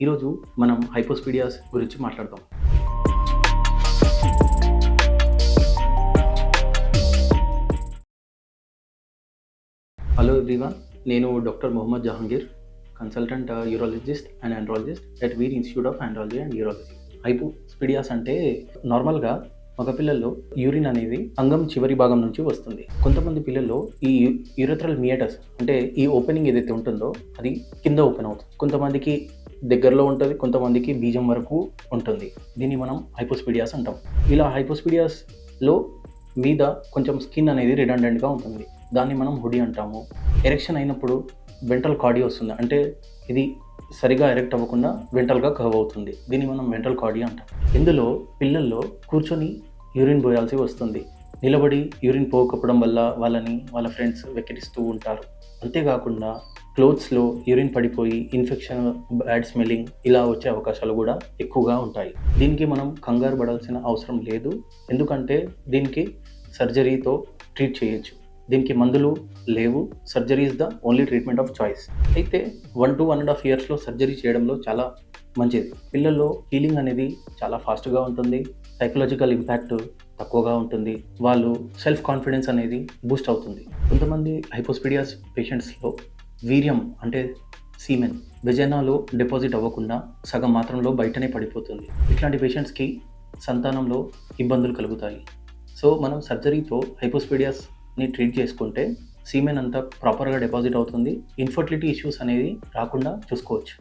ఈరోజు మనం హైపోస్పీడియాస్ గురించి మాట్లాడదాం. హలో ఎవ్రీవన్, నేను doctor Mohammed Jahangir, consultant urologist and andrologist at Veer institute of andrology and urology. Hypospadias అంటే నార్మల్గా మగపిల్లల్లో యూరిన్ అనేది అంగం చివరి భాగం నుంచి వస్తుంది. కొంతమంది పిల్లల్లో ఈ యూరెథ్రల్ మియాటస్ అంటే ఈ ఓపెనింగ్ ఏదైతే ఉంటుందో అది కింద ఓపెన్ అవుతుంది. కొంతమందికి దగ్గరలో ఉంటుంది, కొంతమందికి బీజం వరకు ఉంటుంది. దీన్ని మనం హైపోస్పీడియాస్ అంటాం. ఇలా హైపోస్పీడియాస్లో మీద కొంచెం స్కిన్ అనేది రిడండెంట్గా ఉంటుంది. దాన్ని మనం హుడీ అంటాము. ఎరెక్షన్ అయినప్పుడు వెంట్రల్ కార్డియా వస్తుంది, అంటే ఇది సరిగా ఎరెక్ట్ అవ్వకుండా వెంట్రల్గా కర్వ్ అవుతుంది. దీన్ని మనం వెంట్రల్ కార్డియా అంటాం. ఇందులో పిల్లల్లో కూర్చొని యూరిన్ పోయాల్సి వస్తుంది. నిలబడి యూరిన్ పోకపోవడం వల్ల వాళ్ళ ఫ్రెండ్స్ వెక్కిరిస్తూ ఉంటారు. అంతేకాకుండా క్లోత్స్లో యూరిన్ పడిపోయి ఇన్ఫెక్షన్, బ్యాడ్ స్మెల్లింగ్ ఇలా వచ్చే అవకాశాలు కూడా ఎక్కువగా ఉంటాయి. దీనికి మనం కంగారు పడాల్సిన అవసరం లేదు, ఎందుకంటే దీనికి సర్జరీతో ట్రీట్ చేయొచ్చు. దీనికి మందులు లేవు. Surgery is the only treatment of choice. అయితే 1 to 1.5 yearsలో సర్జరీ చేయడంలో చాలా మంచిది. పిల్లల్లో హీలింగ్ అనేది చాలా ఫాస్ట్గా ఉంటుంది. సైకలాజికల్ ఇంపాక్ట్ తక్కువగా ఉంటుంది. వాళ్ళు సెల్ఫ్ కాన్ఫిడెన్స్ అనేది బూస్ట్ అవుతుంది. కొంతమంది హైపోస్పీడియాస్ పేషెంట్స్లో వీర్యం అంటే సీమెన్ వెజైనాలో డిపాజిట్ అవ్వకుండా సగం మాత్రంలో బయటనే పడిపోతుంది. ఇట్లాంటి పేషెంట్స్కి సంతానంలో ఇబ్బందులు కలుగుతాయి. సో మనం సర్జరీతో హైపోస్పీడియాస్ని ట్రీట్ చేసుకుంటే సీమెన్ అంతా ప్రాపర్గా డిపాజిట్ అవుతుంది. ఇన్ఫర్టిలిటీ ఇష్యూస్ అనేది రాకుండా చూసుకోవచ్చు.